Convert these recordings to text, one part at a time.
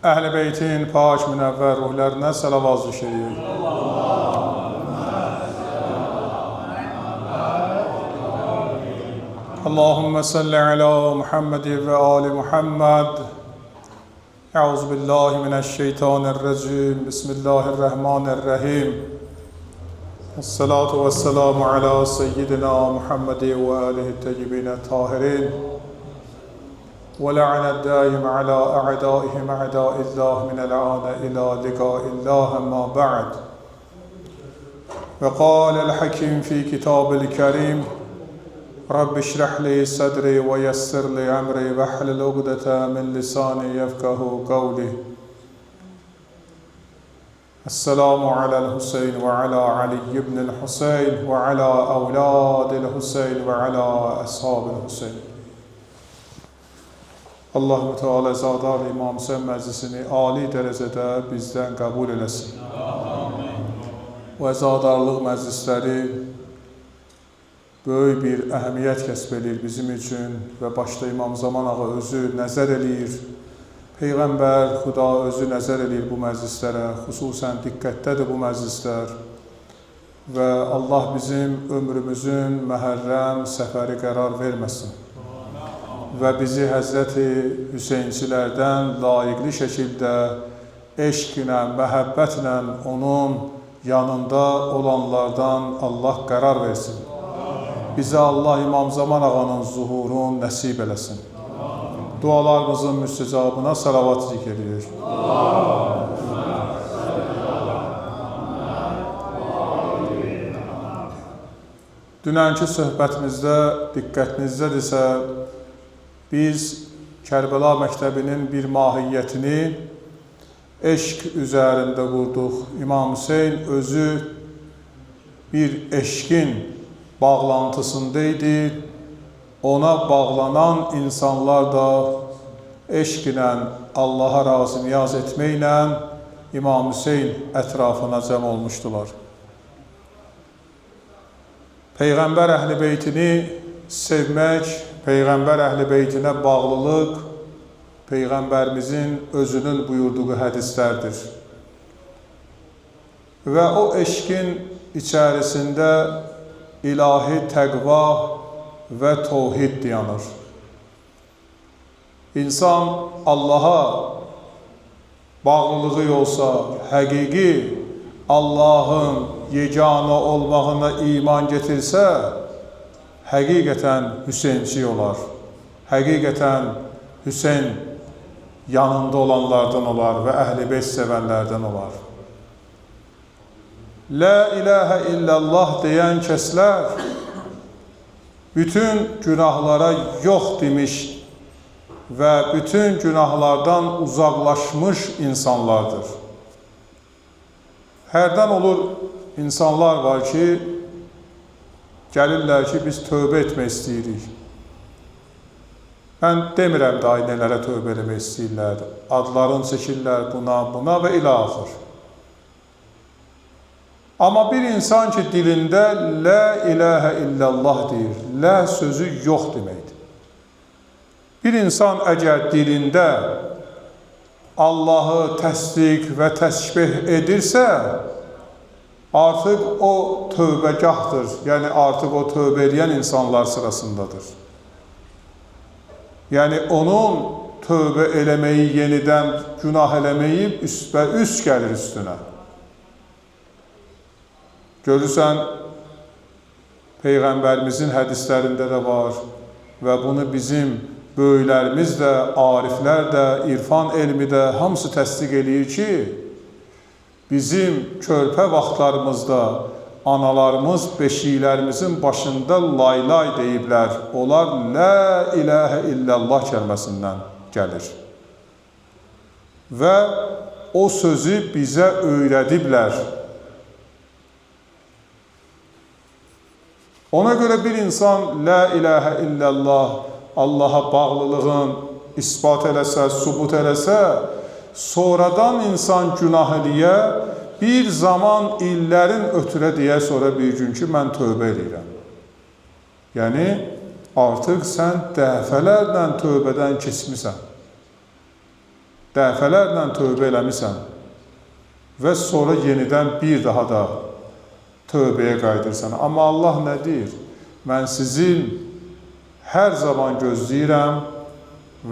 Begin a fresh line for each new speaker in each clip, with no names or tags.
Əhl-i Beytin pak münəvvər ruhlarına salavat zikr. Allahümme salli ala Muhammed ve ali Muhammed. Euzu billahi mineşşeytanirracim. Bismillahirrahmanirrahim. Esselatu vesselamu ala seyyidina Muhammed ve alihi teyyibine tahirin. ولعن الدائم على أعدائهم أعداء الله من الآن إلى لقاء الله أما بعد وقال الحكيم في كتاب الكريم رب اشرح لي صدري ويسر لي أمري واحلل عقدة من لساني يفقه قولي السلام على الحسين وعلى علي بن الحسين وعلى أولاد الحسين وعلى أصحاب الحسين. Allah-u Teala Zadar İmam Hüseyin məclisini ali dərəcədə bizdən qəbul eləsin. Və zadarlıq məclisləri böyük bir əhəmiyyət kəsb edir bizim üçün və başda İmam Zaman ağa özü nəzər eləyir. Peyğəmbər Xuda özü nəzər eləyir bu məclislərə, xüsusən diqqətdədir bu məclislər. Və Allah bizim ömrümüzün məhərrəm səfəri qərar verməsin. Və bizi Həzrəti Hüseynçilərdən layiqli şəkildə eşqlə, məhəbbətlə onun yanında olanlardan Allah qərar versin. Bizə Allah İmam Zaman ağanın zuhurun nəsib eləsin. Dualarımızın müstəcabına salavat zikr edilir. Dünənki söhbətimizdə diqqətinizdədirsə, biz Kərbəla məktəbinin bir mahiyyətini eşq üzərində qurduq. İmam Hüseyn özü bir eşqin bağlantısındaydı. Ona bağlanan insanlar da eşq ilə Allaha razı niyaz etməklə İmam Hüseyn ətrafına cəm olmuşdular. Peyğəmbər Əhl-i Beytini sevmək, Peyğəmbər Əhl-i Beytinə bağlılıq Peyğəmbərimizin özünün buyurduğu hədislərdir. Və o eşqin içərisində ilahi təqva və təvhid dayanır. İnsan Allaha bağlılığı olsa, həqiqi Allahın yeganə olmağına iman getirsə, həqiqətən Hüseynçi olar. Həqiqətən Hüseyn yanında olanlardan olar və Əhl-i Beyt sevənlərdən olar. La ilahə illallah deyən kəslər bütün günahlara yox demiş və bütün günahlardan uzaqlaşmış insanlardır. Hərdən olur insanlar var ki, gəlirlər ki, biz tövbə etmək istəyirik. Mən demirəm də nələrə tövbə eləmək istəyirlər. Adlarını çəkirlər buna və ilə axır. Amma bir insan ki, dilində la ilahə illallah deyir, la sözü yox deməkdir. Bir insan əgər dilində Allahı təsdiq və təsbih edirsə, artıq o tövbəgahdır, yəni artıq o tövbə edən insanlar sırasındadır. Yəni onun tövbə eləməyi, yenidən günah eləməyi üst gəlir üstünə. Görürsən, Peyğəmbərimizin hədislərində də var və bunu bizim böyüklərimiz də, ariflər də, irfan elmi də hamısı təsdiq eləyir ki, bizim körpə vaxtlarımızda analarımız beşiklərimizin başında laylay deyiblər. Onlar la ilahə illallah kəlməsindən gəlir. Və o sözü bizə öyrədiblər. Ona görə bir insan la ilahə illallah Allaha bağlılığın ispat eləsə, subut eləsə, sonradan insan günah eləyə, bir zaman illərin ötürə deyə sonra bir gün ki, mən tövbə edirəm. Yəni, artıq sən dəfələrlə tövbədən keçmisən. dəfələrlə tövbə eləmisən və sonra yenidən bir daha da tövbəyə qayıdırsan. Amma Allah nə deyir? Mən sizin hər zaman gözləyirəm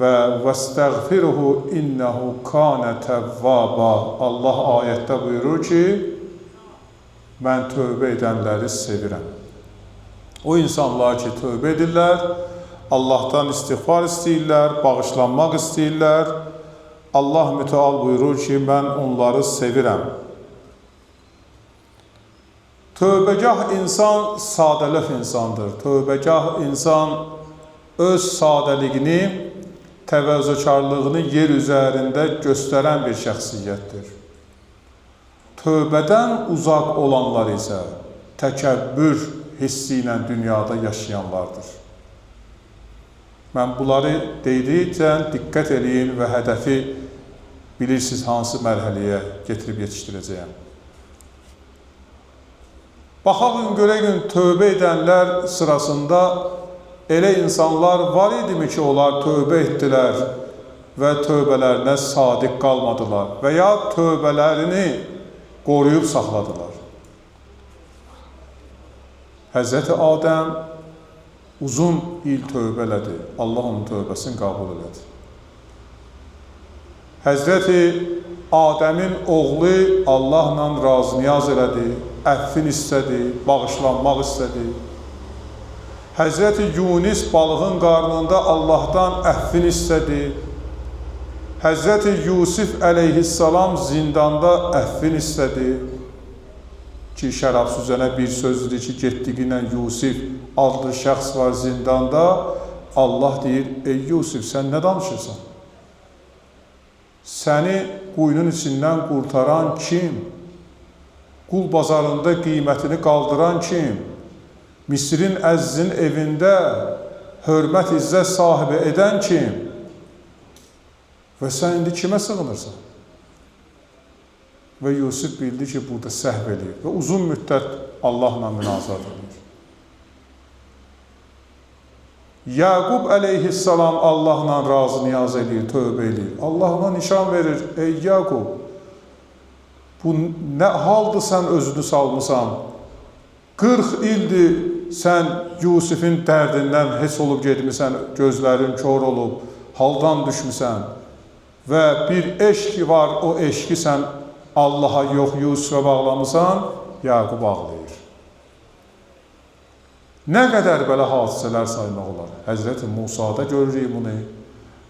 və vəstəğfiruhu innehu kanə təvvaba. Allah ayətdə buyurur ki, mən tövbə edənləri sevirəm. O insanlar ki, tövbə edirlər, Allahdan istiğfar istəyirlər, bağışlanmaq istəyirlər. Allah mütəal buyurur ki, mən onları sevirəm. Tövbəgah insan sadəlöf insandır. Tövbəgah insan öz sadəliyini, təvəzzökarlığını yer üzərində göstərən bir şəxsiyyətdir. Tövbədən uzaq olanlar isə təkəbbür hissi ilə dünyada yaşayanlardır. Mən bunları dedikcə diqqət edin və hədəfi bilirsiniz hansı mərhələyə getirib yetişdirəcəyəm. Baxaq görək tövbə edənlər sırasında elə insanlar var idimi ki, onlar tövbə etdilər və tövbələrinə sadiq qalmadılar və ya tövbələrini qoruyub saxladılar. Həzrəti Adəm uzun il tövbə elədi. Allah onun tövbəsini qəbul elədi. Həzrəti Adəmin oğlu Allahla razı-niyaz elədi, əffin istədi, bağışlanmaq istədi. Həzrəti Yunus balığın qarnında Allahdan əffin istədi. Həzrəti Yusuf əleyhissalam zindanda əffin istədi. Ki, şərab süzənə bir sözdür ki, getdiyi ilə Yusuf adlı şəxs var zindanda. Allah deyir, ey Yusuf, sən nə danışırsan? Səni quyunun içindən qurtaran kim? Qul bazarında qiymətini qaldıran kim? Misrin əzzin evində hörmət izzət sahibi edən kim? Və sən indi kimə sığınırsan? Və Yusuf bildi ki, burada səhv edir və uzun müddət Allahla münazat edir. Yaqub əleyhissalam Allahla razı-niyaz edir, tövbə edir. Allah ona nişan verir, ey Yaqub, bu nə haldır sən özünü salmısan? 40 ildir sən Yusufin dərdindən heç olub gedmisən, gözlərin kör olub, haldan düşmüsən və bir eşq var, o eşqi sən Allaha yox, Yusuf'a bağlamısan, Yaqub ağlayır. Nə qədər belə hadisələr saymaq olar? Həzrəti Musa'da görürük bunu,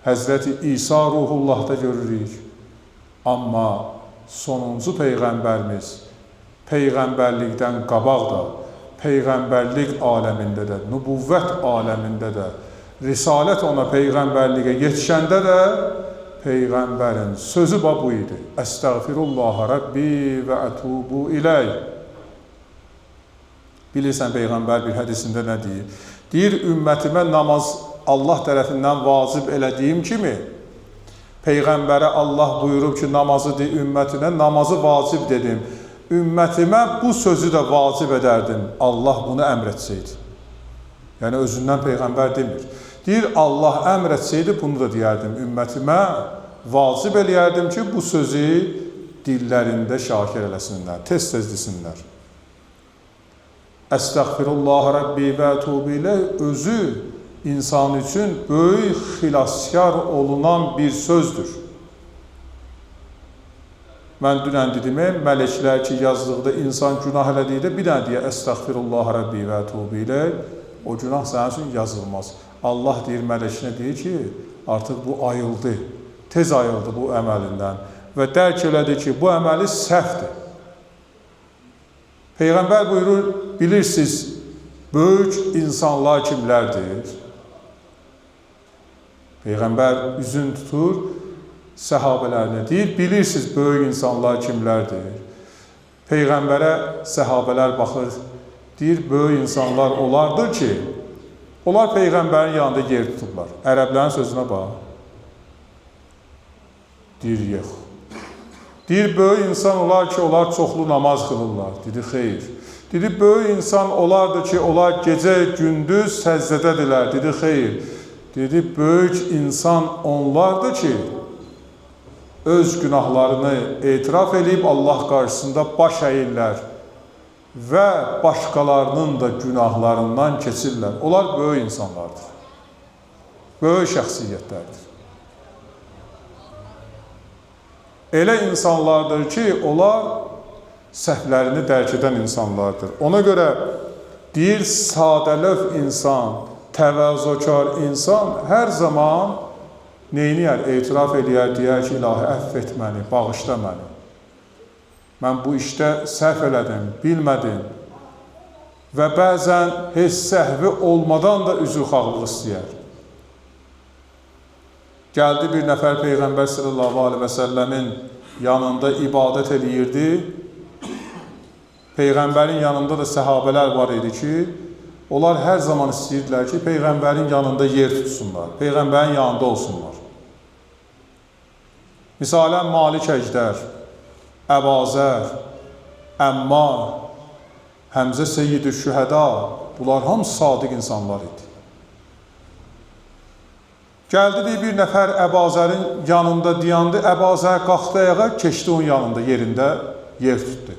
Həzrəti İsa ruhullahda görürük. Amma sonuncu Peyğəmbərimiz, Peyğəmbərlikdən qabaq da, Peyğəmbərlik aləmində də, nübüvvət aləmində də, Risalət ona Peyğəmbərliyə yetişəndə də, Peyğəmbərin sözü bu idi. Əstəğfirullah Rabbi və ətubu iləy. Bilirsən, Peyğəmbər bir hədisində nə deyir? Deyir, ümmətimə namaz Allah tərəfindən vacib elədiyim kimi, Peyğəmbərə Allah buyurub ki, namazı de, ümmətinə namazı vacib dedim. Ümmətimə bu sözü də vacib edərdim. Allah bunu əmr etsəydi. Yəni, özündən Peyğəmbər demir. Deyir, Allah əmr etsəydi, bunu da deyərdim. Ümmətimə vacib eləyərdim ki, bu sözü dillərində şakir eləsinlər, tez-tez desinlər. Əstəğfirullah Rabbi və ətubu iləy özü insan üçün böyük xilaskar olunan bir sözdür. Mən dünən dedim, mələklər ki, yazdıqda insan günah elədikdə bir dənə deyə Əstəğfirullah Rabbi və ətubu iləy, o günah sənin üçün yazılmaz. Allah deyir, mələkinə deyir ki, artıq bu ayıldı, tez ayıldı bu əməlindən və dərk elədi ki, bu əməli səhvdir. Peyğəmbər buyurur, bilirsiniz, böyük insanlar kimlərdir? Peyğəmbər üzün tutur, səhabələrinə deyir, bilirsiniz, böyük insanlar kimlərdir? Peyğəmbərə səhabələr baxır, deyir, böyük insanlar onlardır ki, onlar Peyğəmbərin yanında yer tutublar. Ərəblərin sözünə bax. Deyir, yox. Deyir, böyük insan olar ki, onlar çoxlu namaz qılırlar. Dedi, xeyr. Dedi, böyük insan olardı ki, onlar gecə, gündüz səzdədədirlər. Dedi, xeyr. Dedi, böyük insan onlardır ki, öz günahlarını etiraf edib Allah qarşısında baş əyirlər və başqalarının da günahlarından keçirlər. Onlar böyük insanlardır. Böyük şəxsiyyətlərdir. Elə insanlardır ki, onlar səhvlərini dərk edən insanlardır. Ona görə deyir, sadəlöv insan, təvazökar insan hər zaman neyniyər? Etiraf eləyər, deyər ki, ilahi əff et məni, bağışla məni. Mən bu işdə səhv elədim, bilmədim və bəzən heç səhvi olmadan da üzrxahlıq istəyər. Gəldi bir nəfər Peyğəmbər sallallahu aleyhi və səlləmin yanında ibadət eləyirdi. Peyğəmbərin yanında da səhabələr var idi ki, onlar hər zaman istəyirdilər ki, Peyğəmbərin yanında yer tutsunlar, Peyğəmbərin yanında olsunlar. Misalən, Malik Əjdər, Əbazər, Əmmar, Həmzə Seyyid-i Şühəda, bunlar hamısı sadiq insanlar idi. Gəldi bir nəfər Əbazərin yanında dayandı, Əbazər qalxdı ayağa, keçdi onun yanında, yerində yer tutdu.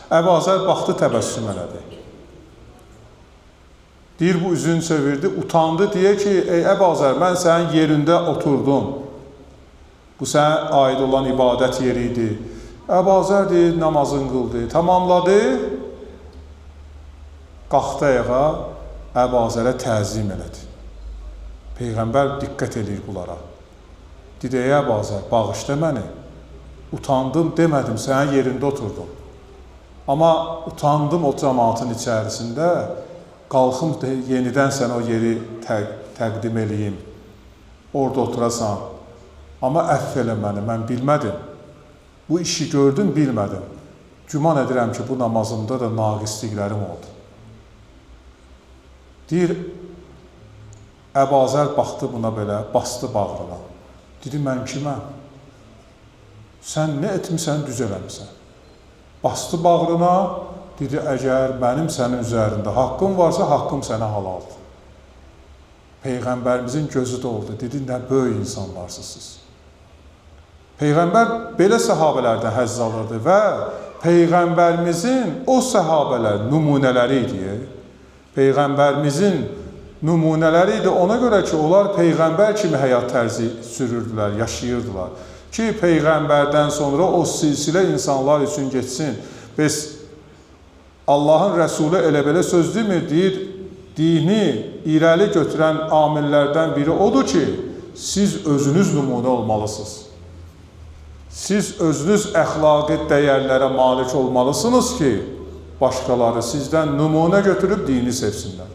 Əbazər baxdı, təbəssüm elədi. Deyir, bu üzünü çevirdi, utandı, deyir ki, ey Əbazər, mən sənin yerində oturdum. Bu sənə aid olan ibadət yeri idi. Əbazər deyir, namazını qıldı, tamamladı. Qalxdı ayağa, Əbazərə təzim elədi. Peyğəmbər diqqət edir bunlara. Dedi, ey Əbazər, bağışla məni. Utandım, demədim, sənin yerində oturdum. Amma utandım o cəmaatın içərisində, qalxım yenidən sənə o yeri təqdim eləyim. Orada oturasan. Amma əff elə məni, mən bilmədim. Bu işi gördüm, bilmədim. Güman edirəm ki, bu namazımda da naqisliklərim oldu. Deyir, Əbazər baxdı buna belə, bastı bağrına. Dedi, mən kiməm? Sən nə etmirsən, düz eləmirsən. Bastı bağrına, dedi, əgər mənim sənin üzərində haqqım varsa, haqqım sənə halaldır. Peyğəmbərimizin gözü doldu, dedi, nə böyük insanlarsınız siz. Peyğəmbər belə səhabələrdən həzz alırdı və Peyğəmbərimizin o səhabələr nümunələri idi. Peyğəmbərimizin nümunələri idi ona görə ki, onlar Peyğəmbər kimi həyat tərzi sürürdülər, yaşayırdılar. Ki, Peyğəmbərdən sonra o silsilə insanlar üçün geçsin. Biz Allahın Rəsulü elə belə söz demir, deyir, dini irəli götürən amillərdən biri odur ki, siz özünüz nümunə olmalısınız. Siz özünüz əxlaqi dəyərlərə malik olmalısınız ki, başqaları sizdən nümunə götürüb dini sevsinlər.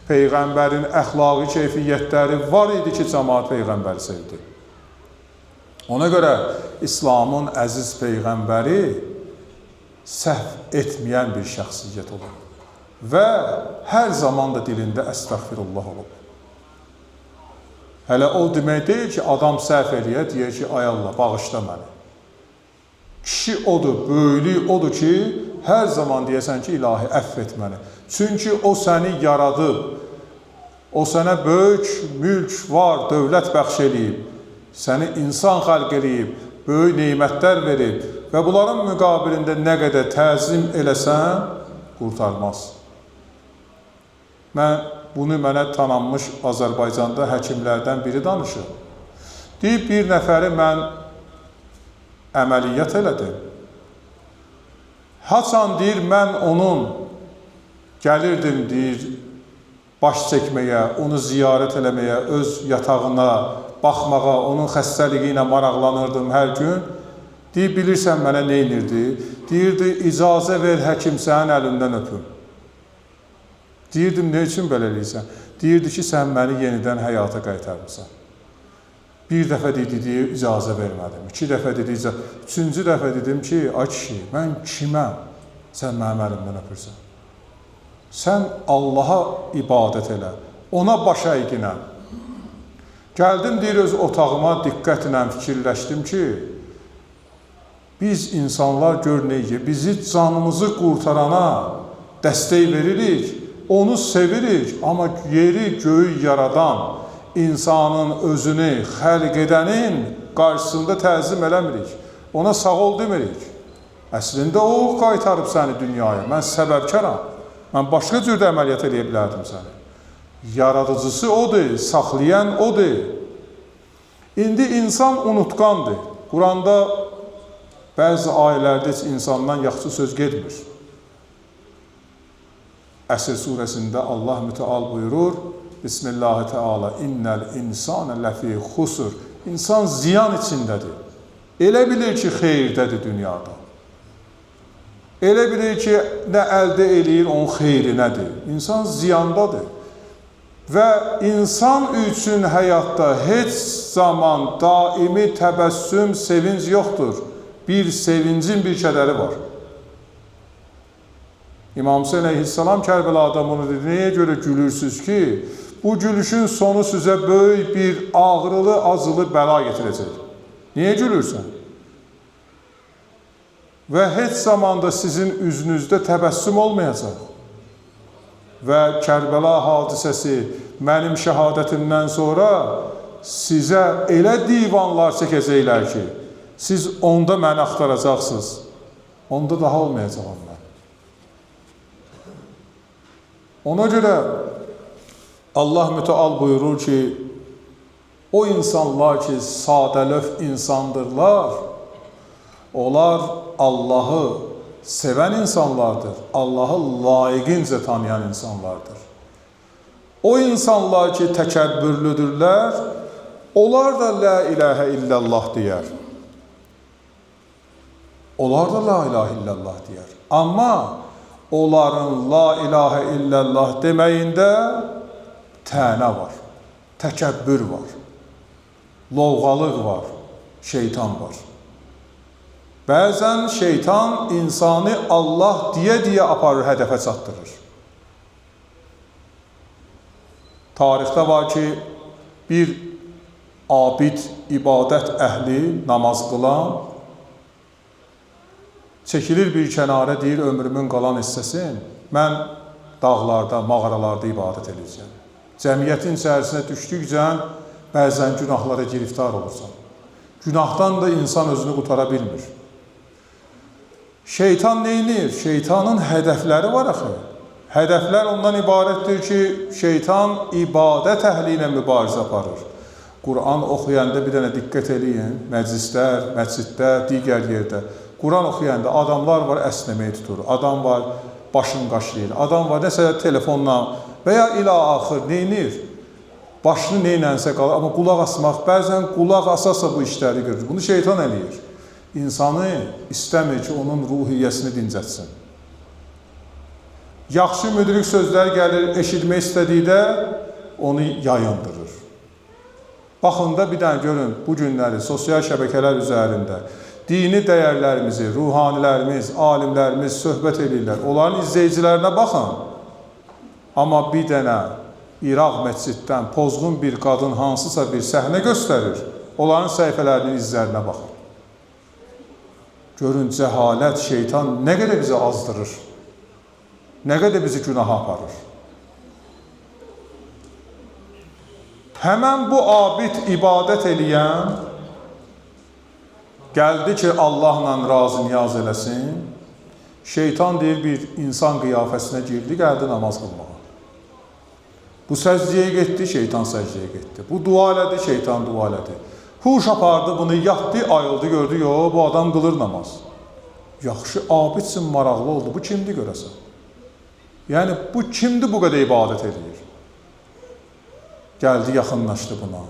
Peyğəmbərin əxlaqi keyfiyyətləri var idi ki, cəmaat Peyğəmbəri sevdi. Ona görə İslamın əziz Peyğəmbəri səhv etməyən bir şəxsiyyət olur. Və hər zaman da dilində əstəğfirullah olub. Hələ o demək deyil ki, adam səhv eləyə, deyək ki, ay Allah, bağışla məni. Kişi odur, böyülük odur ki, hər zaman deyəsən ki, ilahi əff et məni. Çünki o səni yaradıb, o sənə böyük mülk var, dövlət bəxş eləyib, səni insan xəlq eləyib, böyük neymətlər verib və bunların müqabilində nə qədər təzim eləsən, qurtarmaz. Bunu mənə tanınmış Azərbaycanda həkimlərdən biri danışır. Deyib, bir nəfəri mən əməliyyat elədim. Haçan deyir, mən onun gəlirdim, deyir, baş çəkməyə, onu ziyarət eləməyə, öz yatağına baxmağa, onun xəstəliyi ilə maraqlanırdım hər gün. Deyir, bilirsən mənə nə inirdi? Deyirdi, icazə ver həkim sənin əlindən öpüm. Deyirdim, nə üçün belə eləyirsən? Deyirdi ki, sən məni yenidən həyata qaytarmısan. Bir dəfə dedi, icazə vermədim. 2 dəfə dedi, üçüncü dəfə dedim ki, ay kişi, mən kiməm? Sən mənim əlimdən öpürsən. Sən Allaha ibadət elə, ona baş əyginə. Gəldim, deyir, öz otağıma diqqətlə fikirləşdim ki, biz insanlar gör neyəcək, bizi canımızı qurtarana dəstək veririk, onu sevirik, amma yeri göyü yaradan, insanın özünü xəlq edənin qarşısında təzim eləmirik. Ona sağ ol demirik. Əslində o qaytarıb səni dünyaya. Mən səbəbkaram. Mən başqa cür də əməliyyat edə bilərdim səni. Yaradıcısı odur, saxlayan odur. İndi insan unutqandır. Quranda bəzi ayələrdə heç insandan yaxşı söz getmir. Əsr surəsində Allah mütəal buyurur, Bismillahirrahmanirrahim, İnnəl insana ləfi xusur. İnsan ziyan içindədir. Elə bilir ki, xeyirdədir dünyada. Elə bilir ki, nə əldə eləyir, onun xeyrinədir. İnsan ziyandadır. Və insan üçün həyatda heç zaman daimi təbəssüm, sevinc yoxdur. Bir sevincin bir kədəri var. İmam Hüseyin əleyhissalam Kərbəlada bunu dedi. Nəyə görə gülürsünüz ki, bu gülüşün sonu sizə böyük bir ağrılı, acılı bəla getirəcək. Niyə gülürsən? Və heç zamanda sizin üzünüzdə təbəssüm olmayacaq. Və Kərbəla hadisəsi mənim şəhadətimdən sonra sizə elə divanlar çəkəcəklər ki, siz onda məni axtaracaqsınız. Onda daha olmayacaqam mən. Ona görə Allah mütəal buyurur ki, o insanlar ki, sadəlöf insandırlar, onlar Allahı sevən insanlardır, Allahı layiqincə tanıyan insanlardır. O insanlar ki, təkəbbürlüdürlər, onlar da la ilahə illallah deyər. Onlar da la ilahə illallah deyər. Amma onların la ilahə illallah deməyində tənə var, təkəbbür var, lovğalıq var, şeytan var. Bəzən şeytan insanı Allah deyə aparır, hədəfə çatdırır. Tarixdə var ki, bir abid, ibadət əhli, namaz qılan, çəkilir bir kənara, deyir, ömrümün qalan hissəsin, mən dağlarda, mağaralarda ibadət edəcəm. Cəmiyyətin içərisinə düşdükcə bəzən günahlara giriftar olursan. Günahdan da insan özünü qutara bilmir. Şeytan neynir? Şeytanın hədəfləri var axı. Hədəflər ondan ibarətdir ki, şeytan ibadət əhli ilə mübarizə aparır. Quran oxuyanda bir dənə diqqət eləyin, məclislər, məsciddə, digər yerdə. Quran oxuyanda adamlar var, əsnəməyi tutur, adam var, başını qaşlayır, adam var, nəsə telefonla və ya ilə axır, neynir? Başını neynənsə qalır, amma qulaq asmaq, bəzən qulaq asasa bu işləri görür. Bunu şeytan eləyir. İnsanı istəmir ki, onun ruhiyyəsini dincətsin. Yaxşı müdrik sözlər gəlir, eşitmək istədikdə onu yayındırır. Baxın da bir dənə görün, bu günləri sosial şəbəkələr üzərində dini dəyərlərimizi, ruhanilərimiz, alimlərimiz söhbət edirlər. Onların izləyicilərinə baxın. Amma bir dənə İraq məsciddən pozğun bir qadın hansısa bir səhnə göstərir. Onların səhifələrinin izlərinə baxın. Görün, cəhalət, şeytan nə qədər bizi azdırır, nə qədər bizi günaha aparır. Həmən bu abid ibadət eləyən gəldi ki, Allahla razı niyaz eləsin. Şeytan deyir, bir insan qiyafəsinə girdi, gəldi namaz qılmağa. Bu səcdiyə getdi, şeytan səcdiyə getdi. Bu dua elədi, şeytan dua elədi. Huş apardı, bunu yatdı, ayıldı, gördü, yox, bu adam qılır namaz. Yaxşı, abidsin, maraqlı oldu. Bu kimdir görəsən? Yəni, bu kimdir bu qədər ibadət edir? Gəldi, yaxınlaşdı buna.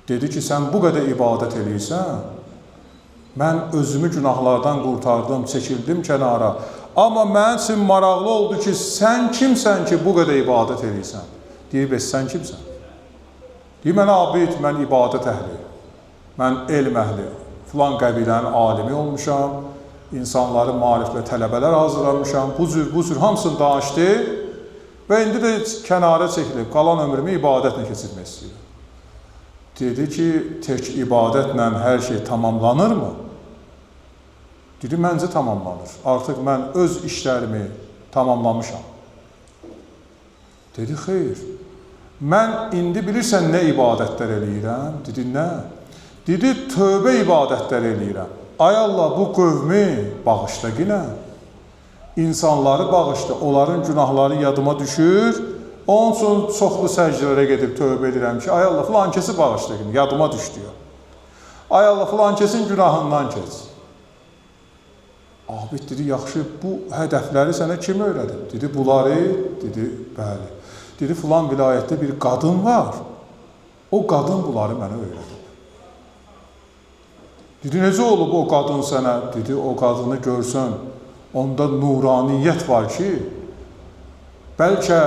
Dedi ki, sən bu qədər ibadət edirsən, mən özümü günahlardan qurtardım, çəkildim kənara. Amma mənim üçün maraqlı oldu ki, sən kimsən ki, bu qədər ibadət edirsən? Deyir, bəs sən kimsən? Deyir, mən abid, mən ibadət əhli, mən elm əhli, filan qəbilənin alimi olmuşam, insanları maariflə tələbələr hazırlamışam, bu cür hamısını danışdı və indi də kənara çəkilib, qalan ömrümü ibadətlə keçirmək istəyir. Dedi ki, tək ibadətlə hər şey tamamlanırmı? Dedi, məncə tamamlanır. Artıq mən öz işlərimi tamamlamışam. Dedi, xeyr. Mən indi bilirsən nə ibadətlər eləyirəm? Dedi, nə? Dedi, tövbə ibadətlər eləyirəm. Ay Allah, bu qövmü bağışla yine. İnsanları bağışla, onların günahları yadıma düşür. Onun üçün çoxlu səcdələrə gedib tövbə edirəm ki, ay Allah, filan kesi bağışla yine, yadıma düş diyor. Ay Allah, filan kesin günahından keç. Abid dedi, yaxşı, bu hədəfləri sənə kim öyrədib? Dedi, bunları, dedi, bəli. Dedi, filan vilayətdə bir qadın var. O qadın bunları mənə öyrədib. Dedi, necə olub o qadın sənə? Dedi, o qadını görsən, onda nuraniyyət var ki, bəlkə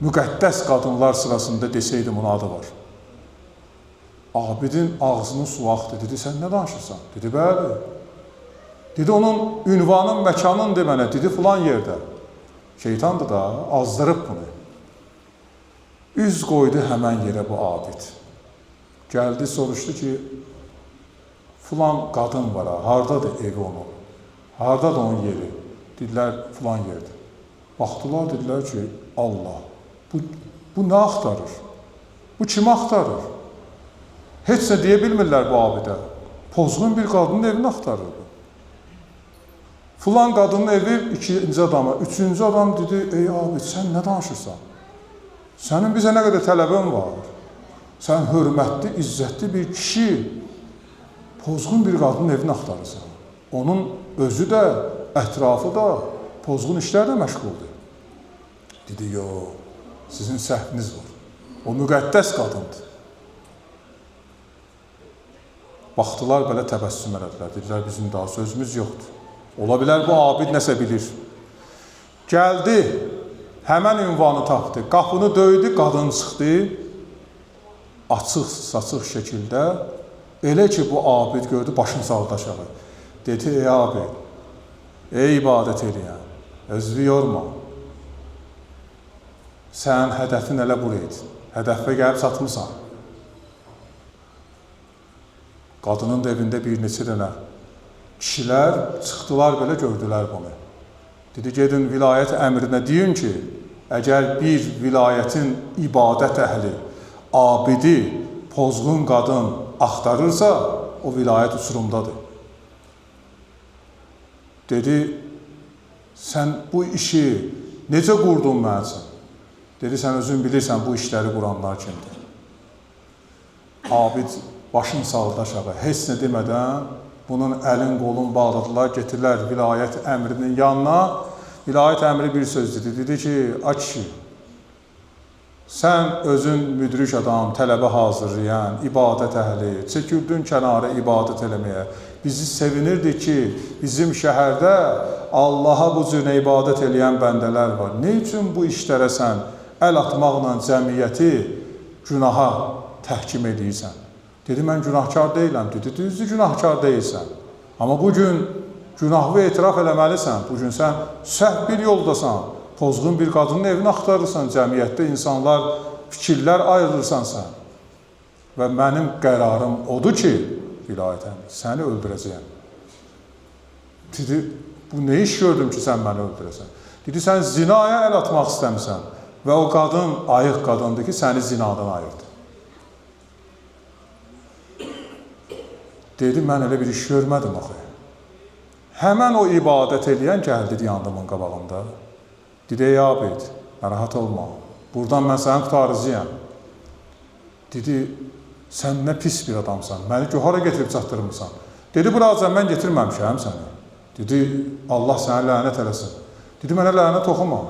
müqəddəs qadınlar sırasında deseydim onun adı var. Abidin ağzının su axdı. Dedi, sən nə danışırsan? Dedi, bəli. Dedi, onun ünvanın, məkanın de mənə. Dedi, filan yerdə. Şeytandır da, azdırıb bunu. Üz qoydu həmən yerə bu abid. Gəldi, soruşdu ki, filan qadın var ha, haradadır evi onun? Haradadır onun yeri? Dedilər, filan yerdə. Baxdılar, dedilər ki, Allah, bu nə axtarır? Bu kimi axtarır? Heç nə deyə bilmirlər bu abidə. Pozğun bir qadının evini axtarır bu. Filan qadının evi ikinci adama, üçüncü adam dedi, ey abid, sən nə danışırsan? Sənin bizə nə qədər tələbin var? Sən hörmətli, izzətli bir kişi, pozğun bir qadının evini axtarırsan. Onun özü də, ətrafı da, pozğun işlərlə məşğuldur. Dedi, yox, sizin səhviniz var. O müqəddəs qadındır. Baxdılar, belə təbəssüm elədilər. Dedilər, bizim daha sözümüz yoxdur. Ola bilər, bu abid nəsə bilir. Gəldi, həmən ünvanı tapdı. Qapını döydü, qadın çıxdı. Açıq-saçıq şəkildə. Elə ki, bu abid gördü, başını saldı aşağı. Dedi, ey abid, ey ibadət eləyən, özünü yorma. Sən hədəfin elə buraydı. Hədəfə gəlib çatmısan. Qadının da evində bir neçə dənə kişilər çıxdılar, belə gördülər bunu. Dedi, gedin vilayət əmrinə deyin ki, əgər bir vilayətin ibadət əhli, abidi, pozğun qadın axtarırsa, o vilayət uçurumdadır. Dedi, sən bu işi necə qurdun mənsən? Dedi, sən özün bilirsən bu işləri quranlar kimdir. Abid başını saldı aşağı, heç nə demədən bunun əlin qolun bağladılar, getirilər vilayət əmrinin yanına. Vilayət əmri bir söz dedi, dedi ki, ay kişi, sən özün müdrik adam, tələbə hazırlayan, ibadət əhli, çəkildin kənara ibadət eləməyə. Bizi sevinirdi ki, bizim şəhərdə Allaha bu cür ibadət eləyən bəndələr var. Ne üçün bu işlərə sən əl atmaqla cəmiyyəti günaha təhkim edirsən? Dedi, mən günahkar deyiləm. Dedi, düzdür, günahkar deyilsən. Amma bugün günahı etiraf eləməlisən. Bugün sən səhv bir yoldasan. Pozğun bir qadının evini axtarırsan. Cəmiyyətdə insanlar, fikirlər ayrılırsan sən. Və mənim qərarım odur ki, vilayət əmri, səni öldürəcəyəm. Dedi, bu ne iş gördüm ki, sən məni öldürəsən? Dedi, sən zinaya əl atmaq istəmirsən. Və o qadın ayıq qadındır ki, səni zinadan ayırdı. Dedi, mən elə bir iş görmədim axı. Həmən o ibadət eləyən gəldi yandımın qabağında. Dedi, ey abid, narahat olma. Buradan mən səni qutarıcıyam. Dedi, sən nə pis bir adamsan. Məni hara getirib çatdırmırsan. Dedi, buracan mən getirməmişəm səni. Dedi, Allah səni lənət eləsin. Dedi, mənə lənət oxuma.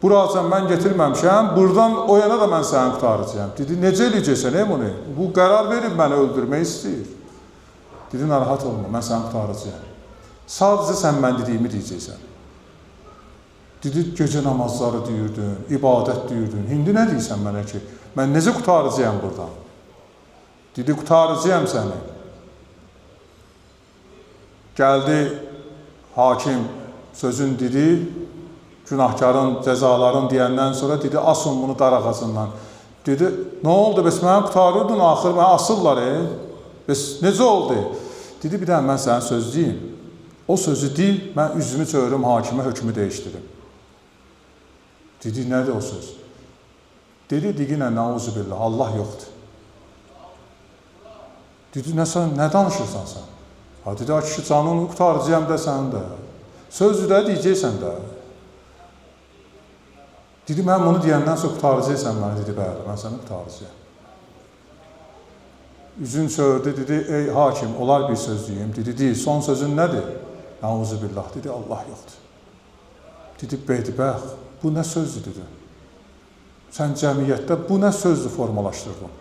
Buracan mən getirməmişəm. Buradan o yana da mən səni qutarıcıyam. Dedi, necə eləyəcəksən bunu? Bu qərar verib məni öldürmək istəyir. Dedi, narahat olma, mən səni qutarıcıyam. Sadəcə sən mən dediyimi deyəcəksən. Dedi, gecə namazları deyirdin, ibadət deyirdin. İndi nə deyirsən mənə ki? Mən necə qutarıcıyam buradan? Dedi, qutarıcıyam səni. Gəldi, hakim sözün dedi, günahkarın, cəzaların deyəndən sonra dedi, asın bunu dar ağacından. Dedi, nə oldu? Bəs mənə qutarırdın, axır mənə asırlar. Bəs necə oldu? Dedi, bir dənə mən sənə söz deyim. O sözü deyil, mən üzümü çövürüm, hakimə hökmü dəyişdirim. Dedi, nədir o söz? Dedi, diqinə, nauzubillah, Allah yoxdur. Dedi, nə danışırsan sən? Ha, dedi, kişi canını qurtaracağım da sən də. Sözü də deyəcəksən də. Dedi, mən bunu deyəndən sonra qurtaracaqsan mənə. Dedi, bəli, mən səni qurtaracağım. Üzün çördü, dedi, ey hakim, olar bir söz deyim. Dedi, deyil, son sözün nədir? Nauzubillah, dedi, Allah yoxdur. Dedi, bədbəx, bu nə sözdür, dedi. Sən cəmiyyətdə bu nə sözdür formalaşdırdın?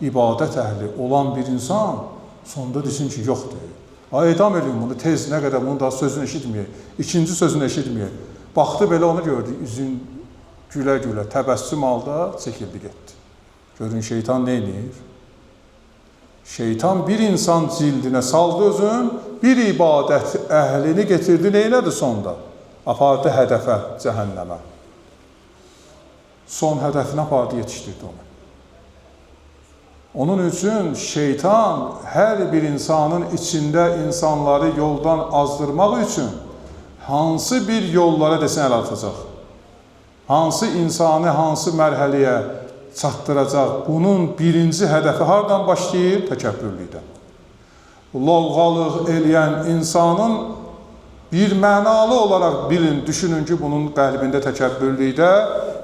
İbadət əhli olan bir insan sonunda desin ki, yoxdur. Edam edin bunu, tez, nə qədər bunu daha sözünü eşitməyək, ikinci sözünü eşitməyək. Baxdı, belə onu gördü, üzün gülə-gülə, təbəssüm halda çəkildi, getdi. Görün, şeytan nə edir? Şeytan bir insan cildinə saldı özün, bir ibadət əhlini getirdi, neylədi sonda? Apardı hədəfə, cəhənnəmə. Son hədəfinə apardı, yetişdirdi onu. Onun üçün şeytan hər bir insanın içində insanları yoldan azdırmaq üçün hansı bir yollara desən əl atacaq? Hansı insanı hansı mərhələyə çatdıracaq? Bunun birinci hədəfi hardan başlayır? Təkəbbürlükdən. Lovğalıq eləyən insanın bir mənalı olaraq bilin, düşünün ki, bunun qəlbində təkəbbürlükdə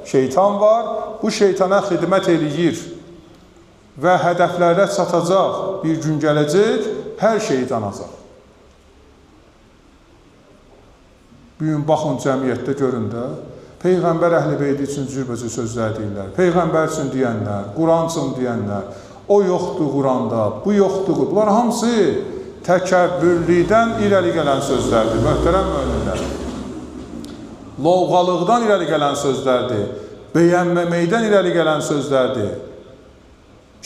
şeytan var. Bu şeytana xidmət eləyir və hədəflərə çatacaq bir gün gələcək, hər şeyi danacaq. Bugün baxın cəmiyyətdə görün də, Peyğəmbər Əhl-i üçün cürbəcür sözlər deyirlər. Peyğəmbər üçün deyənlər, Quran üçün deyənlər, o yoxdur Quranda, bu yoxdur. Bunlar hamısı təkəbbürlükdən irəli gələn sözlərdir, möhtərəm möminlər. Lovğalıqdan irəli gələn sözlərdir, bəyənməməkdən irəli gələn sözlərdir.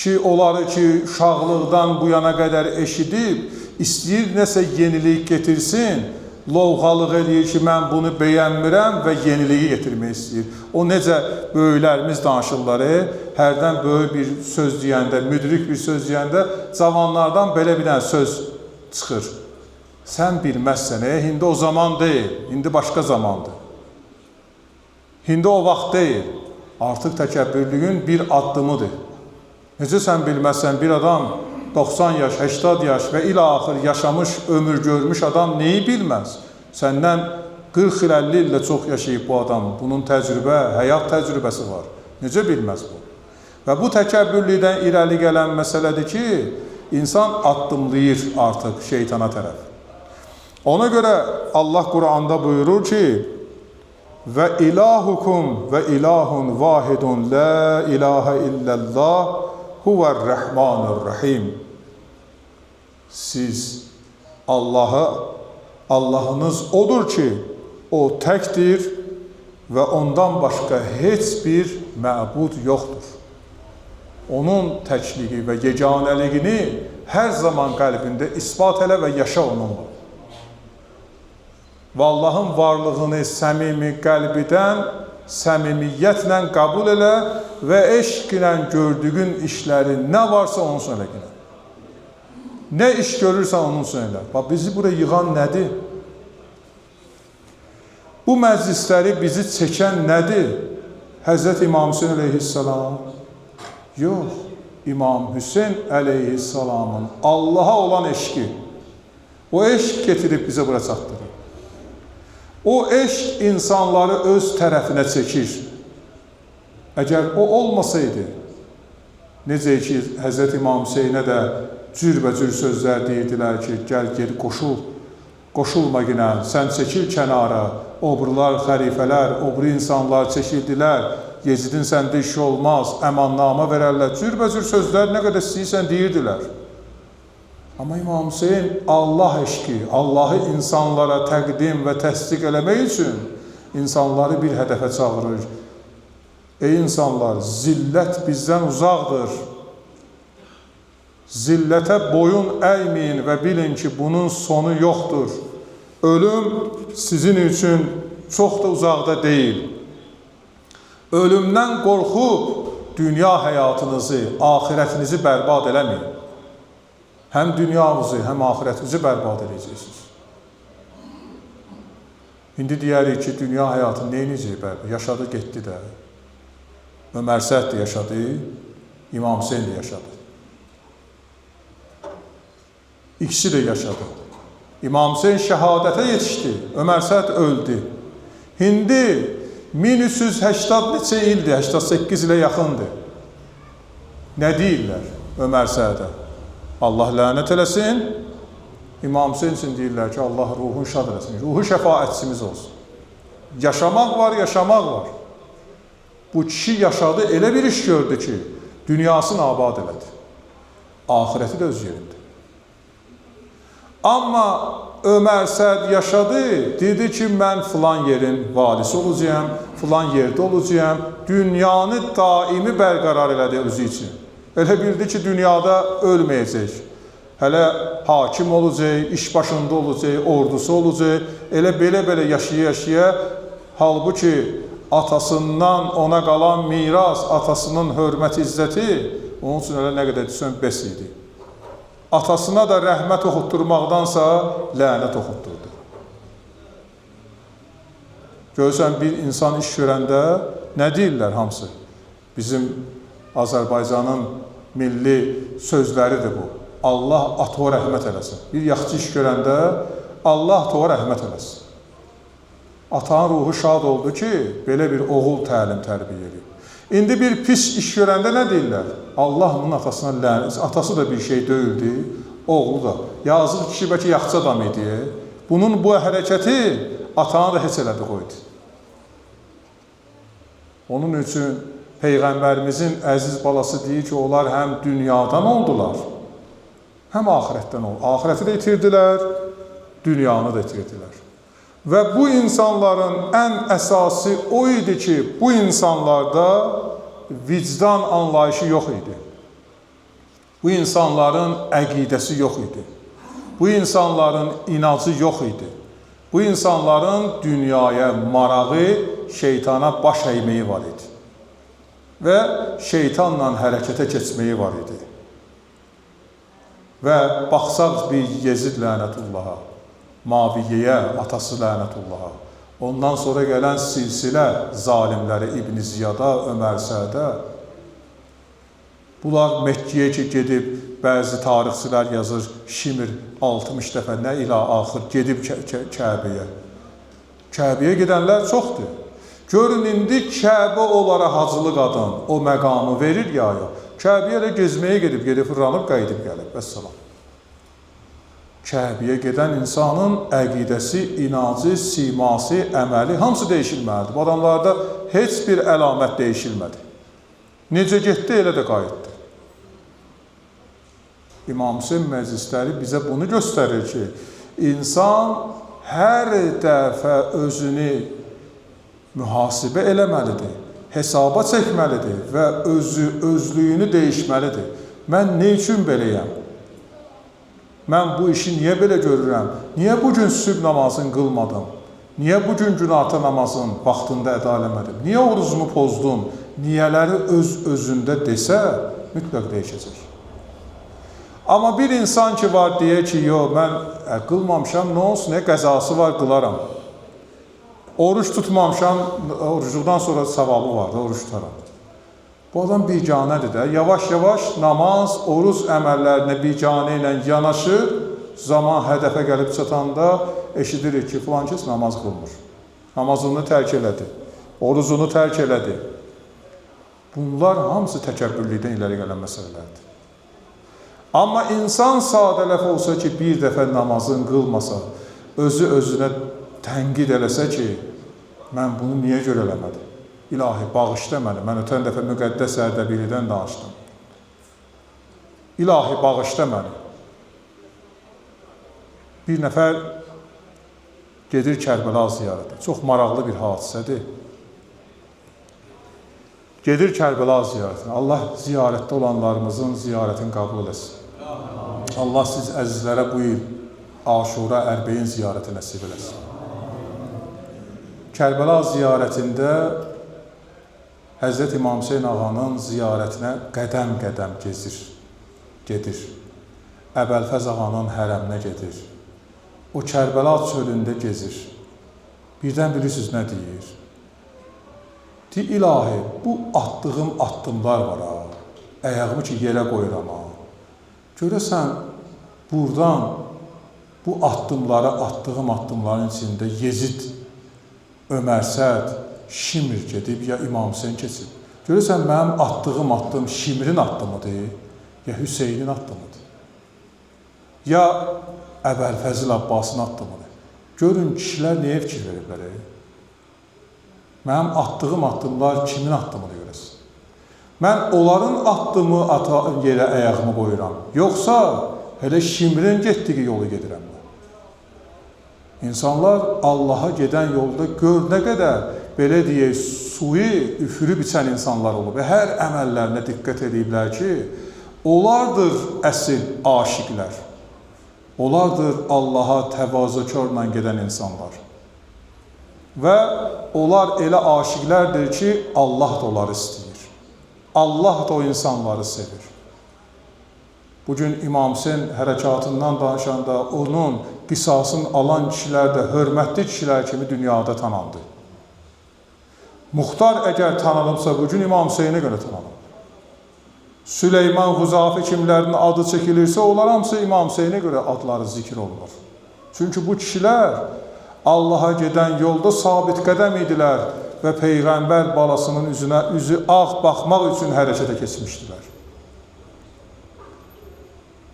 Ki, onları ki, uşaqlıqdan bu yana qədər eşidib, istəyir nəsə yenilik getirsin, lovğalıq eləyir ki, mən bunu bəyənmirəm və yeniliyi getirmək istəyir. O necə böyüklərimiz danışırlar, hərdən böyük bir söz deyəndə, müdrik bir söz deyəndə, cavanlardan belə bir dənə söz çıxır. Sən bilməzsən, indi o zaman deyil, indi başqa zamandır. İndi o vaxt deyil, artıq təkəbbürlüyün bir addımıdır. Necə sən bilməzsən, bir adam 90 yaş, 80 yaş və ilə axır yaşamış, ömür görmüş adam neyi bilməz? Səndən 40 il, 50 illə çox yaşayıb bu adam, bunun təcrübə, həyat təcrübəsi var. Necə bilməz bu? Və bu təkəbbürlükdən irəli gələn məsələdir ki, insan addımlayır artıq şeytana tərəf. Ona görə Allah Quranda buyurur ki, və ilahukum və ilahun vahidun la ilahe illallah huvər-rəhmanir-rəhim. Siz Allahınız odur ki, o təkdir və ondan başqa heç bir məbud yoxdur. Onun təkliyi və yeganəliyini hər zaman qəlbində isbat elə və yaşa onunla. Və Allahın varlığını səmimi qəlbidən, səmimiyyətlə qəbul elə və eşq ilə gördüyün işləri nə varsa onun üçün elə. Nə iş görürsən onun üçün elə. Bax, bizi buraya yığan nədir? Bu məclisləri bizi çəkən nədir? Həzrət İmam Hüseyin əleyhissalam? Yox, İmam Hüseyin əleyhissalamın Allaha olan eşqi. O eşq getirib bizə bura çatdırır. O eşq insanları öz tərəfinə çəkir. Əgər o olmasaydı, necə ki, Həzrət İmam Hüseynə də cürbəcür sözlər deyirdilər ki, gəl geri qoşul, qoşulma yine, sən çəkil kənara, obrlar, xəlifələr, obri insanlar çəkildilər, Yecidin səndə iş olmaz, əmannama verərlər, cürbəcür sözlər nə qədər istəyirsən deyirdilər. Amma İmam Hüseyin Allah eşqi, Allahı insanlara təqdim və təsdiq eləmək üçün insanları bir hədəfə çağırır. Ey insanlar, zillət bizdən uzaqdır. Zillətə boyun əyməyin və bilin ki, bunun sonu yoxdur. Ölüm sizin üçün çox da uzaqda deyil. Ölümdən qorxub dünya həyatınızı, ahirətinizi bərbad eləməyin. Həm dünyamızı, həm ahirətinizi bərbad edəcəksiniz. İndi deyərik ki, dünya həyatını neyinəcək bərbad? Yaşadı, getdi də. Ömər Səhd də yaşadı, İmam Hüseyin də yaşadı. İkisi də yaşadı. İmam Hüseyin şəhadətə yetişdi. Ömər Səhət öldü. İndi 1380 neçə ildir, 88 ilə yaxındır. Nə deyirlər Ömər Səhətə? Allah lənət eləsin. İmam Hüseyin üçün deyirlər ki, Allah ruhun şad eləsin. Ruhu şəfaətçimiz olsun. Yaşamaq var, yaşamaq var. Bu kişi yaşadı, elə bir iş gördü ki, dünyasını abad elədi. Ahirəti də öz yerində. Amma Ömər Səhət yaşadı, dedi ki, mən filan yerin valisi olacağım, filan yerdə olacağım, dünyanı daimi bərqərar elədi özü üçün. Elə bildi ki, dünyada ölməyəcək. Hələ hakim olacaq, iş başında olacaq, ordusu olacaq, elə belə yaşaya-yaşaya, halbuki atasından ona qalan miras, atasının hörmət izzəti, onun üçün elə nə qədər desən bəs idi. Atasına da rəhmət oxutturmaqdansa lənət oxutturdu. Görürsən, bir insan iş görəndə nə deyirlər hamısı? Bizim Azərbaycanın milli sözləridir bu. Allah ata rəhmət eləsin. Bir yaxşı iş görəndə Allah ata rəhmət eləsin. Atanın ruhu şad oldu ki, belə bir oğul təlim tərbiyə edir. İndi bir pis iş görəndə nə deyirlər? Allah onun atasına lənət. Atası da bir şey deyildi, oğlu da. Yazıq kişi bəlkə yaxşı adam idi. Bunun bu hərəkəti atanı da heç elədi qoydu. Onun üçün Peyğəmbərimizin əziz balası deyir ki, onlar həm dünyadan oldular, həm ahirətdən oldular. Ahirəti də itirdilər, dünyanı da itirdilər. Və bu insanların ən əsası o idi ki, bu insanlarda vicdan anlayışı yox idi. Bu insanların əqidəsi yox idi. Bu insanların inancı yox idi. Bu insanların dünyaya marağı, şeytana baş əyməyi var idi. Və şeytanla hərəkətə keçməyi var idi. Və baxsaq bir Yezid lənətullaha, Maviyyə, atası lənətullaha, ondan sonra gələn silsilə zalimləri İbn Ziyada, Ömər Səhətə, bunlar Məkkiyə ki, gedib, bəzi tarixçilər yazır, Şimir 60 dəfə nə ilə axır gedib Kəbəyə. Kəbəyə gedənlər çoxdur. Görün, indi Kəbə onlara hacılı qadın o məqamı verir ya yox. Kəbəyə də gezməyə gedib, fırlanıb, qayıdıb gəlib, vəssalam. Kəbəyə gedən insanın əqidəsi, inancı, siması, əməli, hamısı dəyişilməlidir. Bu adamlarda heç bir əlamət dəyişilmədi. Necə getdi, elə də qayıtdı. İmam Hüseyin məclisləri bizə bunu göstərir ki, insan hər dəfə özünü mühasibə eləməlidir, hesaba çəkməlidir və özlüyünü dəyişməlidir. Mən nə üçün beləyəm? Mən bu işi niyə belə görürəm? Niyə bugün sübh namazını qılmadım? Niyə bugün günorta namazını vaxtında əda eləmədim? Niyə orucumu pozdum? Niyələri öz-özündə desə, mütləq dəyişəcək. Amma bir insan ki var deyə ki, yox, mən qılmamışam, nə olsun, qəzası var, qılaram. Oruç tutmamışam, orucluqdan sonra savabı var da, oruç tutaram. Bu adam biganədir də. Yavaş-yavaş namaz, oruc əməllərinə biganə ilə yanaşır, zaman hədəfə gəlib çatanda eşidirik ki, filan kəs namaz qılmır. Namazını tərk elədi, orucunu tərk elədi. Bunlar hamısı təkəbbürlükdən iləri gələn məsələlərdir. Amma insan sadələf olsa ki, bir dəfə namazını qılmasa, özü-özünə tənqid eləsə ki, mən bunu niyə görə eləmədim? İlahi, bağışla məni. Mən ötən dəfə müqəddəs Ərdəbilidən danışdım. İlahi, bağışla məni. Bir nəfər gedir Kərbəla ziyarətə. Çox maraqlı bir hadisədir. Gedir Kərbəla ziyarətinə. Allah ziyarətdə olanlarımızın ziyarətini qəbul eləsin. Allah siz əzizlərə bu il Aşura Ərbəyin ziyarəti nəsib eləsin. Kərbəla ziyarətində Həzrət İmam Hüseyin ağanın ziyarətinə qədəm-qədəm gedir. Əbəlfəz ağanın hərəminə gedir. O Kərbəla çölündə gezir. Birdən bilirsiniz nə deyir? Deyir, ilahi, bu attığım addımlar var ha. Əyağımı ki yerə qoyuram ha. Görəsən, buradan bu attığım addımların içində Yezid, Ömər Səd, Şimr gedib, ya İmam Hüseyin keçib. Görürsən, mənim attığım addım Şimrin addımıdır, ya Hüseynin addımıdır, ya Əbəlfəzil Abbasın addımıdır. Görün, kişilər nəyə fikir veriblər? Mənim attığım addımlar kimin addımıdır görəsin? Mən onların addımı yerə əyağımı qoyuram, yoxsa elə Şimrin getdiyi yolu gedirəm mən. İnsanlar Allaha gedən yolda gör nə qədər, belə deyək, suyu üfürüb içən insanlar olub və hər əməllərinə diqqət ediblər ki, onlardır əsl aşiqlər, onlardır Allaha təvazökarla gedən insanlar. Və onlar elə aşiqlərdir ki, Allah da onları istəyir, Allah da o insanları sevir. Bugün İmam Hüseyin hərəkatından danışanda onun qisasını alan kişilər də hörmətli kişilər kimi dünyada tanındı. Muxtar əgər tanınıbsa bugün İmam Hüseyinə görə tanınıb. Süleyman, Xuzafi kimlərinin adı çəkilirsə, onlar hamısı İmam Hüseyinə görə adları zikr olunur. Çünki bu kişilər Allaha gedən yolda sabit qədəm idilər və Peyğəmbər balasının üzü ağ baxmaq üçün hərəkətə keçmişdilər.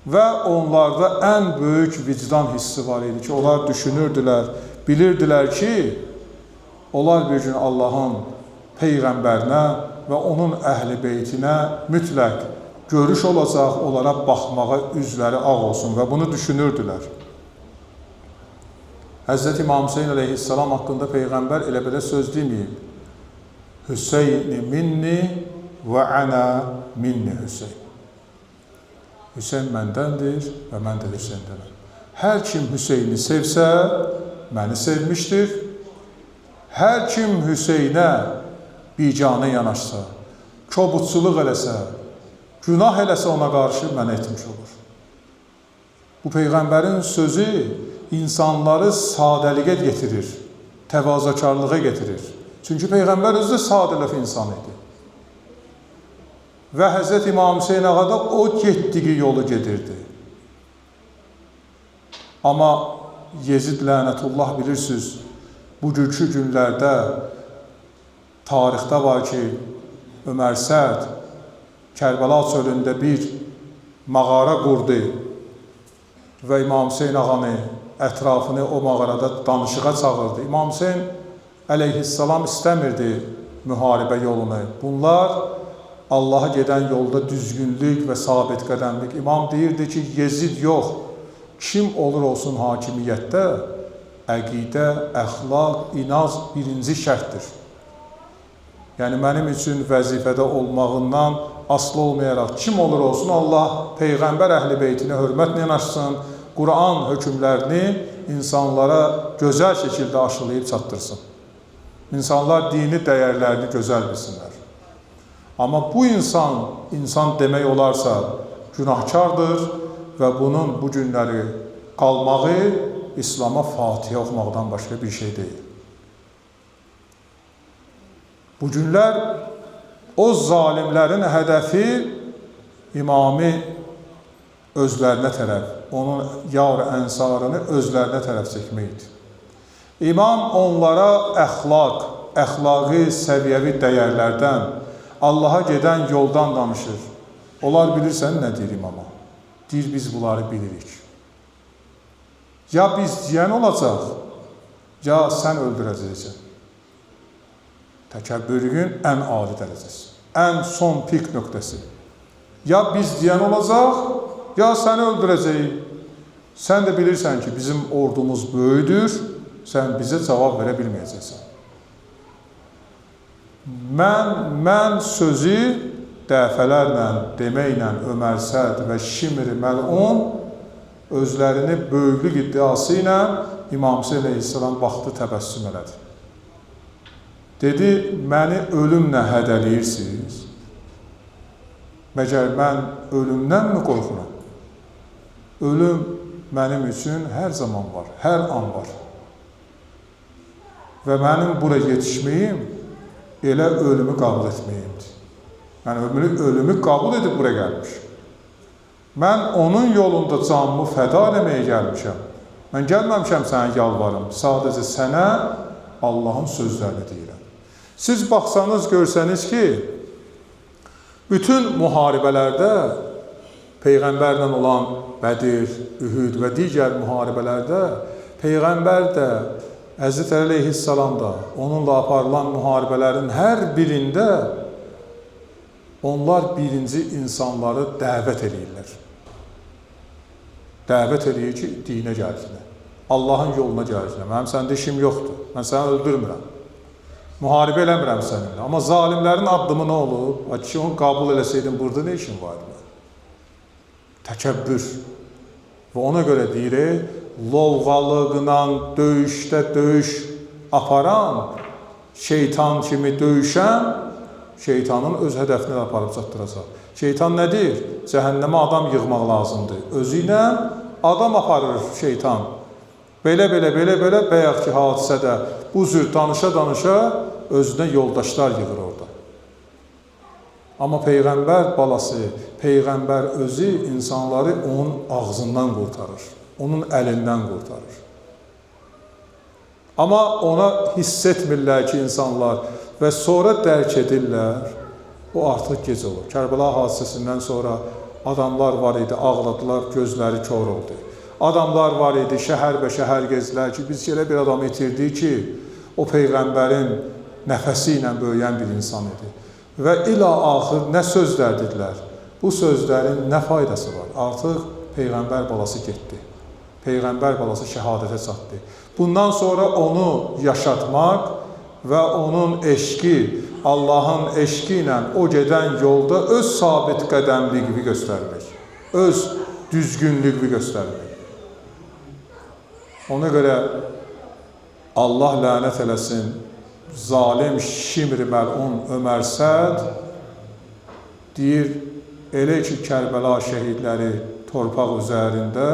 Və onlarda ən böyük vicdan hissi var idi ki, onlar düşünürdülər, bilirdilər ki, onlar bir gün Allahın Peyğəmbərinə və onun əhl-i beytinə mütləq görüş olacaq, onlara baxmağa üzləri ağ olsun və bunu düşünürdülər. Həzrəti İmam Hüseyin əleyhissalam haqqında Peyğəmbər elə belə söz deməyib. Hüseyni minni və ənə minni Hüseyin. Hüseyin məndəndir və mən də Hüseyindənəm. Hər kim Hüseyini sevsə, məni sevmişdir. Hər kim Hüseynə bicanə yanaşsa, kobudçuluq eləsə, günah eləsə ona qarşı mənə etmiş olur. Bu Peyğəmbərin sözü insanları sadəliqə getirir, təvazökarlığa getirir. Çünki Peyğəmbər özü də sadəlöv insan idi. Və Həzrət İmam Hüseyin ağa da o getdiyi yolu gedirdi. Amma Yezid lənətullah bilirsiniz, bugünkü günlərdə tarixdə var ki, Ömər Səd Kərbəla çölündə bir mağara qurdu və İmam Hüseyin ağanı ətrafını o mağarada danışığa çağırdı. İmam Hüseyin əleyhissalam istəmirdi müharibə yolunu. Bunlar Allaha gedən yolda düzgünlük və sabit qədəmlik. İmam deyirdi ki, Yezid yox, kim olur olsun hakimiyyətdə, əqidə, əxlaq, inaz birinci şərtdir. Yəni, mənim üçün vəzifədə olmağından asılı olmayaraq, kim olur olsun, Allah Peyğəmbər əhl-i beytinə hörmətlə yanaşsın, Quran hökmlərini insanlara gözəl şəkildə aşılayıb çatdırsın. İnsanlar dini dəyərlərini gözəl bilsinlər. Amma bu insan demək olarsa günahkardır və bunun bu günləri qalmağı İslam'a Fatihə oxumaqdan başqa bir şey deyil. Bu günlər o zalimlərin hədəfi imamı özlərinə tərəf, onun yar ənsarını özlərinə tərəf çəkməkdir. İmam onlara əxlaqi, səviyyəvi dəyərlərdən, Allaha gedən yoldan danışır. Onlar bilirsən nə deyir imama? Deyir, biz bunları bilirik. Ya biz deyən olacaq, ya sən öldürəcəksən. Təkəbbürün ən adi dərəcəsi, ən son pik nöqtəsi. Ya biz deyən olacaq, ya səni öldürəcəyik. Sən də bilirsən ki, bizim ordumuz böyüdür, sən bizə cavab verə bilməyəcəksən. Mən sözü dəfələrlə deməklə Ömər Səd və Şimr məlun özlərini böyüklük iddiası ilə İmam Hüseyin əleyhissalam baxdı, təbəssüm elədi. Dedi, məni ölümlə hədəliyirsiniz. Məgər mən ölümdən mi qorxuram? Ölüm mənim üçün hər zaman var, hər an var. Və mənim bura yetişməyim elə ölümü qəbul etməyimdir. Yəni, ölümü qəbul edib bura gəlmiş. Mən onun yolunda canımı fəda eləməyə gəlmişəm. Mən gəlməmişəm sənə yalvarım. Sadəcə sənə Allahın sözlərini deyirəm. Siz baxsanız, görsəniz ki, bütün müharibələrdə, Peyğəmbərlə olan Bədir, Ühud və digər müharibələrdə, Peyğəmbər də, Həzrət Əli əleyhissalam da, onunla aparılan müharibələrin hər birində onlar birinci insanları dəvət edirlər. Dəvət edir ki, dinə gəlsinlər. Allahın yoluna gəlsinlər. Mənim səndə işim yoxdur. Mən səni öldürmürəm. Müharibə eləmirəm səninlə. Amma zalimlərin addımı nə olub? Ki, onu qəbul eləsəydin, burada nə işin var? Təkəbbür. Və ona görə deyirik, lovğalıqla döyüşdə döyüş aparan, şeytan kimi döyüşən, şeytanın öz hədəfinə aparıb çatdıracaq. Şeytan nədir? Cəhənnəmə adam yığmaq lazımdır. Özü ilə adam aparır şeytan. Belə bəyək ki, hadisədə bu cür danışa-danışa özünə yoldaşlar yığır orada. Amma Peyğəmbər balası, Peyğəmbər özü insanları onun ağzından qurtarır, onun əlindən qurtarır. Amma ona hiss etmirlər ki, insanlar və sonra dərk edirlər, o artıq gec olur. Kərbəla hadisəsindən sonra adamlar var idi, ağladılar, gözləri kör oldu. Adamlar var idi, şəhər gezdilər ki, biz elə bir adam itirdik ki, o Peyğəmbərin nəfəsi ilə böyüyən bir insan idi. Və ila axır nə sözlər dedilər? Bu sözlərin nə faydası var? Artıq Peyğəmbər balası getdi. Peyğəmbər balası şəhadətə çatdı. Bundan sonra onu yaşatmaq və onun eşqi, Allahın eşqi ilə o gedən yolda öz sabit qədəmliyini göstərmək, öz düzgünlüyünü göstərmək. Ona görə Allah lənət eləsin, zalim Şimr məlun Ömər Səd deyir, elə ki, Kərbəla şəhidləri torpaq üzərində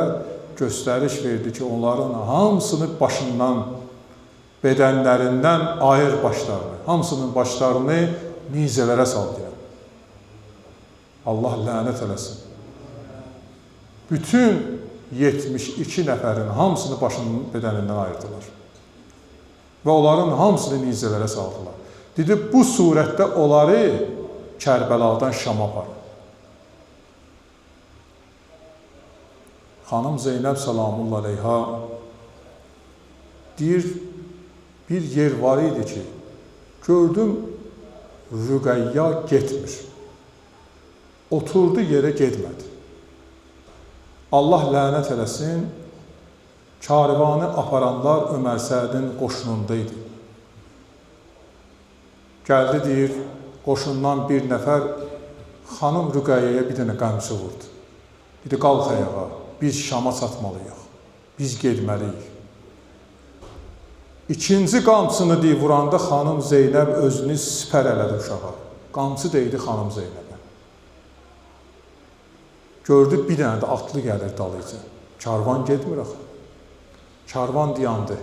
göstəriş verdi ki, onların hamısını başından, bədənlərindən ayır başlarını, hamısının başlarını nizələrə saldı. Allah lənət eləsin. Bütün 72 nəfərin hamısını başının bədənindən ayırdılar. Və onların hamısını nizələrə saldılar. Dedi, bu surətdə onları Kərbəladan Şama aparır. Xanım Zeynəb salamullah aleyha deyir, bir yer var idi ki, gördüm Rüqəyya getmir. Oturdu yerə getmədi. Allah lənət eləsin, karvanı aparanlar Ömər Sədin qoşununda idi. Gəldi deyir, qoşundan bir nəfər xanım Rüqəyyəyə bir dənə qəmçi vurdu. Dedi, qalx ayağa, biz Şama çatmalıyıq, biz getməliyik. İkinci qamçını deyib vuranda xanım Zeynəb özünü sipər elədi uşağa. Qamçı deydi xanım Zeynəbə. Gördü, bir dənə də atlı gəlir dalıcı. Karvan getmir axı. Karvan dayandı.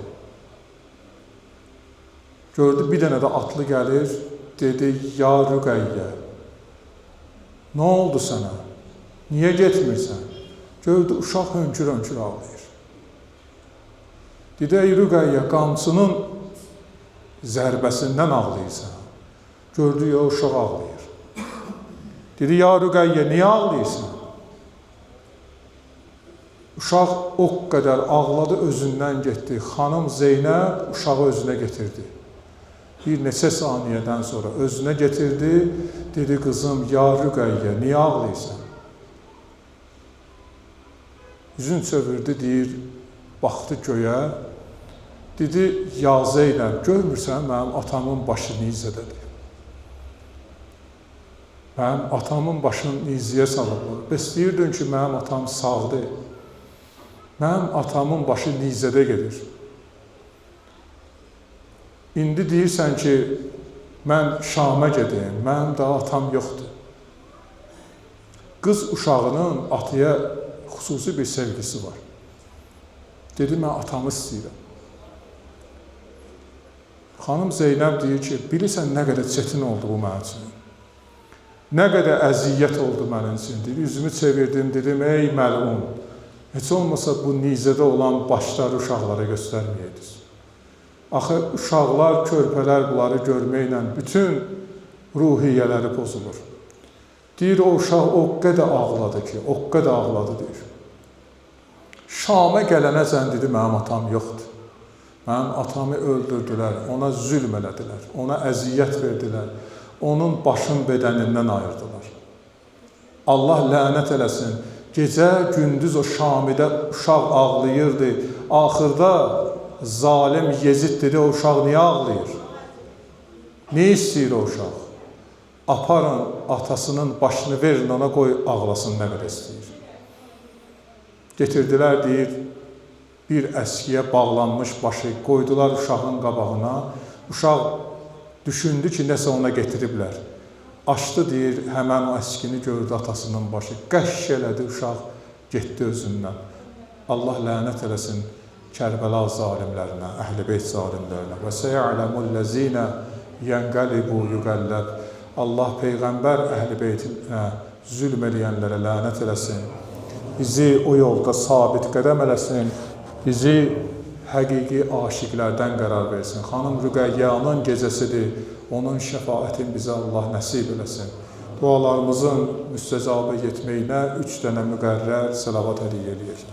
Gördü, bir dənə də atlı gəlir. Dedi, ya Rüqəyyə, nə oldu sənə? Niyə getmirsən? Gördü, uşaq hönkür-hönkür ağlayır. Dedi, ey Rüqəyyə, qamçının zərbəsindən ağlayırsan. Gördü, ya uşaq ağlayır. Dedi, ya Rüqəyyə, niyə ağlayırsan? Uşaq o qədər ağladı, özündən getdi. Xanım Zeynəb uşağı özünə getirdi. Bir neçə saniyədən sonra özünə getirdi. Dedi, qızım, ya Rüqəyyə, niyə ağlayırsan? Üzün çövürdü, deyir, baxdı göyə. Dedi, ya Zeynəb, görmürsən, mənim atamın başı nizədədir. Mənim atamın başını niziyə salıblar. Bəs deyirdin ki, mənim atam sağdır. Mənim atamın başı nizədə gedir. İndi deyirsən ki, mən Şamə gedeyim, mənim daha atam yoxdur. Qız uşağının atıya xüsusi bir sevgisi var. Dedi, mən atamı istəyirəm. Xanım Zeynəb deyir ki, bilirsən nə qədər çətin oldu bu mənim üçün. Nə qədər əziyyət oldu mənim üçün, deyir. Üzümü çevirdim, dedim, ey məlun, heç olmasa bu nizədə olan başları uşaqlara göstərməyəydiniz. Axı uşaqlar, körpələr bunları görməklə bütün ruhiyyələri pozulur. Deyir, o uşaq o qədər ağladı ki, o qədər ağladı, deyir. Şamə gələnəcən dedi, mənim atam yoxdur. Mənim atamı öldürdülər, ona zülm elədilər, ona əziyyət verdilər, onun başın bədənindən ayırdılar. Allah lənət eləsin, gecə, gündüz o Şamidə uşaq ağlayırdı. Axırda zalim Yezid dedi, o uşaq niyə ağlayır? Ne istəyir o uşaq? Aparın, atasının başını verin, ona qoy, ağlasın nə qədər istəyir. Getirdilər, deyir, bir əskiyə bağlanmış başı qoydular uşağın qabağına. Uşaq düşündü ki, nəsə ona getiriblər. Açdı, deyir, həmən o əskini gördü atasının başı. Qəşş elədi, uşaq getdi özündən. Allah lənət eləsin Kərbəla zalimlərinə, Əhl-i Beyt zalimlərinə. Və səyələmullezine yənqəlibu yüqəlləb. Allah Peyğəmbər Əhl-i Beytinə zülm eləyənlərə lənət eləsin. Bizi o yolda sabit qədəm eləsin. Bizi həqiqi aşiqlərdən qərar versin. Xanım Rüqəyyanın gecəsidir. Onun şəfaətin bizə Allah nəsib eləsin. Dualarımızın müstəcabı yetməyinə 3 dənə müqərrər səlavat hədiyyə eləyək.